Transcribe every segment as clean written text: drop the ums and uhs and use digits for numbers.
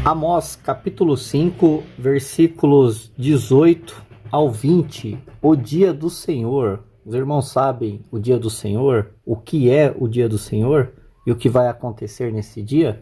Amós, capítulo 5, versículos 18 ao 20, o dia do Senhor. Os irmãos sabem o dia do Senhor, o que é o dia do Senhor e o que vai acontecer nesse dia?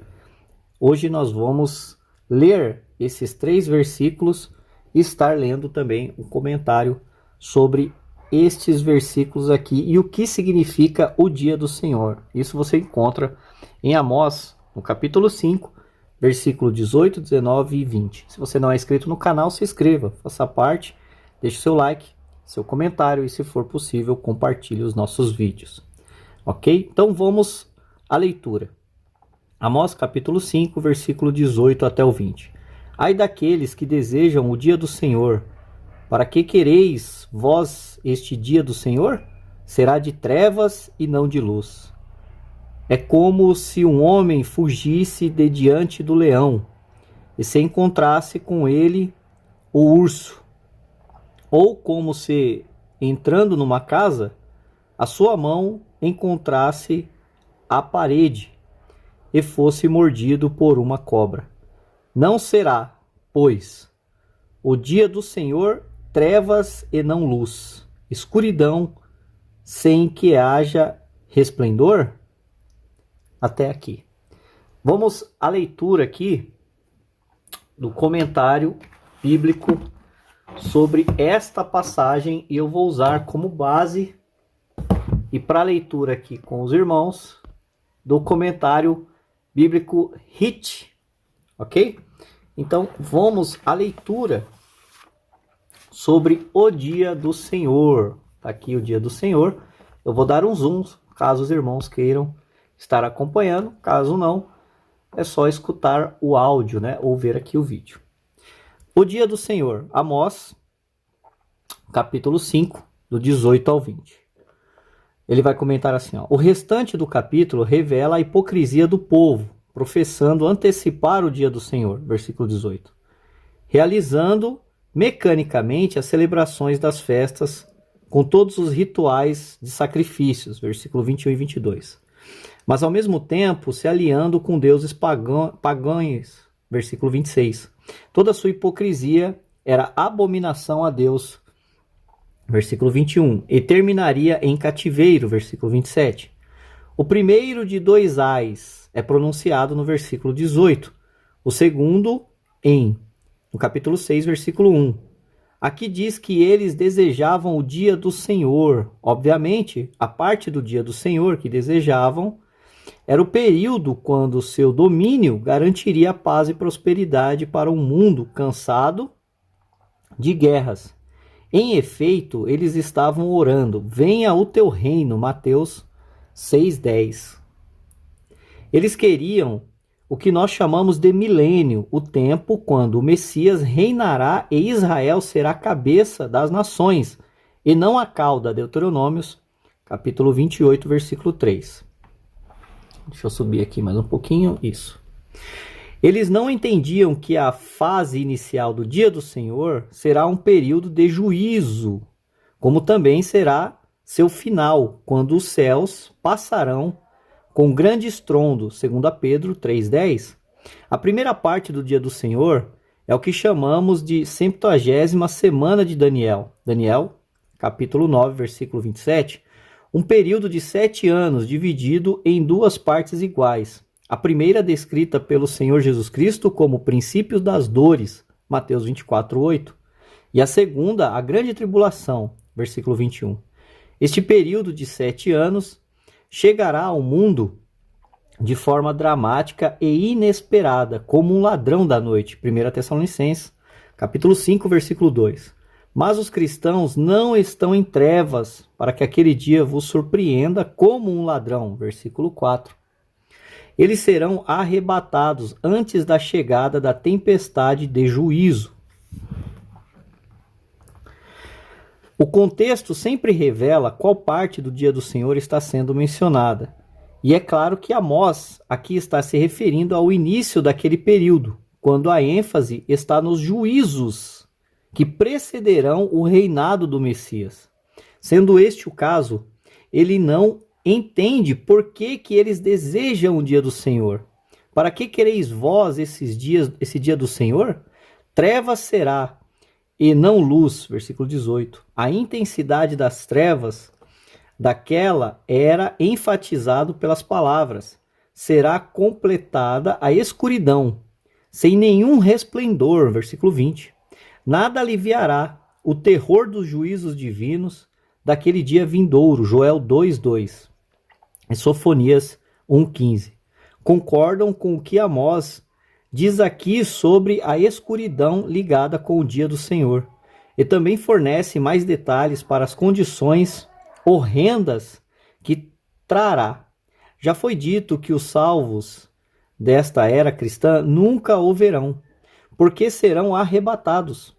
Hoje nós vamos ler esses 3 versículos e estar lendo também um comentário sobre estes versículos aqui e o que significa o dia do Senhor. Isso você encontra em Amós, no capítulo 5, versículo 18, 19 e 20. Se você não é inscrito no canal, se inscreva, faça parte, deixe seu like, seu comentário e, se for possível, compartilhe os nossos vídeos. Ok? Então vamos à leitura. Amós capítulo 5, versículo 18 até o 20. Ai daqueles que desejam o dia do Senhor. Para que quereis vós este dia do Senhor? Será de trevas e não de luz. É como se um homem fugisse de diante do leão e se encontrasse com ele o urso. Ou como se, entrando numa casa, a sua mão encontrasse a parede e fosse mordido por uma cobra. Não será, pois, o dia do Senhor trevas e não luz, escuridão sem que haja resplendor? Até aqui. Vamos à leitura aqui do comentário bíblico sobre esta passagem e eu vou usar como base e para a leitura aqui com os irmãos do comentário bíblico HIT, ok? Então vamos à leitura sobre o dia do Senhor. Tá aqui o dia do Senhor. Eu vou dar um zoom caso os irmãos queiram estar acompanhando. Caso não, é só escutar o áudio, né? Ou ver aqui o vídeo. O dia do Senhor, Amós, capítulo 5, do 18 ao 20. Ele vai comentar assim, ó: o restante do capítulo revela a hipocrisia do povo, professando antecipar o dia do Senhor, versículo 18, realizando mecanicamente as celebrações das festas com todos os rituais de sacrifícios, versículo 21 e 22. Mas ao mesmo tempo se aliando com deuses pagãos, versículo 26. Toda a sua hipocrisia era abominação a Deus, versículo 21, e terminaria em cativeiro, versículo 27. O primeiro de 2 ais é pronunciado no versículo 18, o segundo no capítulo 6, versículo 1. Aqui diz que eles desejavam o dia do Senhor. Obviamente, a parte do dia do Senhor que desejavam era o período quando seu domínio garantiria paz e prosperidade para um mundo cansado de guerras. Em efeito, eles estavam orando: venha o teu reino, Mateus 6:10. Eles queriam o que nós chamamos de milênio, o tempo quando o Messias reinará e Israel será a cabeça das nações, e não a cauda, Deuteronômios, capítulo 28, versículo 3. Deixa eu subir aqui mais um pouquinho, isso. Eles não entendiam que a fase inicial do dia do Senhor será um período de juízo, como também será seu final, quando os céus passarão com grande estrondo, segundo Pedro 3:10. A primeira parte do dia do Senhor é o que chamamos de 70ª semana de Daniel. Daniel, capítulo 9, versículo 27. Um período de 7 anos dividido em 2 partes iguais. A primeira descrita pelo Senhor Jesus Cristo como princípios das dores, Mateus 24:8. E a segunda, a grande tribulação, versículo 21. Este período de 7 anos chegará ao mundo de forma dramática e inesperada, como um ladrão da noite. 1 Tessalonicenses, capítulo 5, versículo 2. Mas os cristãos não estão em trevas, para que aquele dia vos surpreenda como um ladrão. Versículo 4. Eles serão arrebatados antes da chegada da tempestade de juízo. O contexto sempre revela qual parte do dia do Senhor está sendo mencionada. E é claro que Amós aqui está se referindo ao início daquele período, quando a ênfase está nos juízos que precederão o reinado do Messias. Sendo este o caso, ele não entende por que eles desejam o dia do Senhor. Para que quereis vós esse dia do Senhor? Trevas será e não luz. Versículo 18. A intensidade das trevas daquela era enfatizado pelas palavras. Será completada a escuridão, sem nenhum resplendor. Versículo 20. Nada aliviará o terror dos juízos divinos daquele dia vindouro. Joel 2:2. E Sofonias 1:15. Concordam com o que Amós diz aqui sobre a escuridão ligada com o dia do Senhor. E também fornece mais detalhes para as condições horrendas que trará. Já foi dito que os salvos desta era cristã nunca o verão, porque serão arrebatados.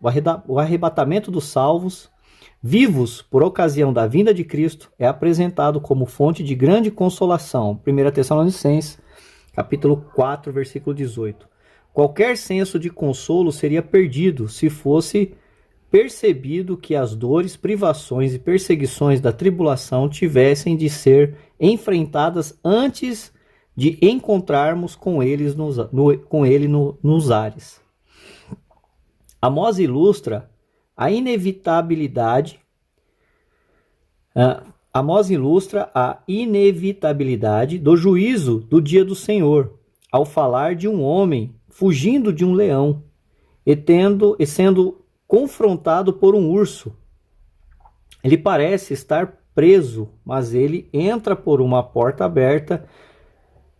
O arrebatamento dos salvos vivos por ocasião da vinda de Cristo é apresentado como fonte de grande consolação. 1 Tessalonicenses, capítulo 4, versículo 18. Qualquer senso de consolo seria perdido se fosse percebido que as dores, privações e perseguições da tribulação tivessem de ser enfrentadas antes de encontrarmos com ele nos ares. Amós ilustra a inevitabilidade do juízo do dia do Senhor, ao falar de um homem fugindo de um leão e sendo confrontado por um urso. Ele parece estar preso, mas ele entra por uma porta aberta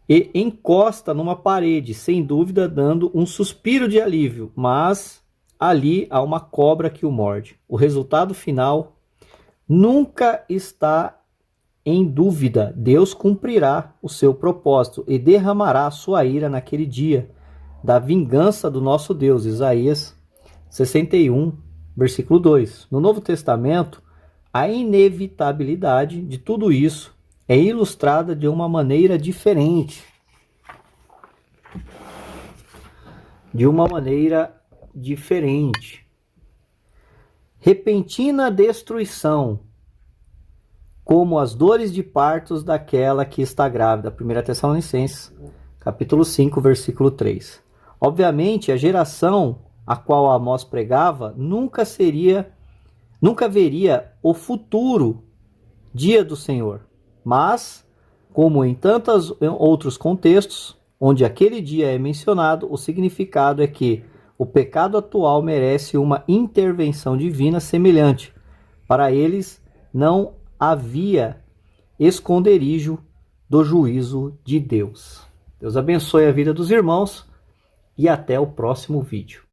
e encosta numa parede, sem dúvida dando um suspiro de alívio, mas ali há uma cobra que o morde. O resultado final nunca está em dúvida. Deus cumprirá o seu propósito e derramará a sua ira naquele dia da vingança do nosso Deus. Isaías 61, versículo 2. No Novo Testamento, a inevitabilidade de tudo isso é ilustrada de uma maneira diferente. Repentina destruição, como as dores de partos daquela que está grávida. 1 Tessalonicenses, capítulo 5, versículo 3. Obviamente, a geração a qual Amós pregava nunca veria o futuro dia do Senhor. Mas, como em tantos outros contextos, onde aquele dia é mencionado, o significado é que o pecado atual merece uma intervenção divina semelhante. Para eles não havia esconderijo do juízo de Deus. Deus abençoe a vida dos irmãos e até o próximo vídeo.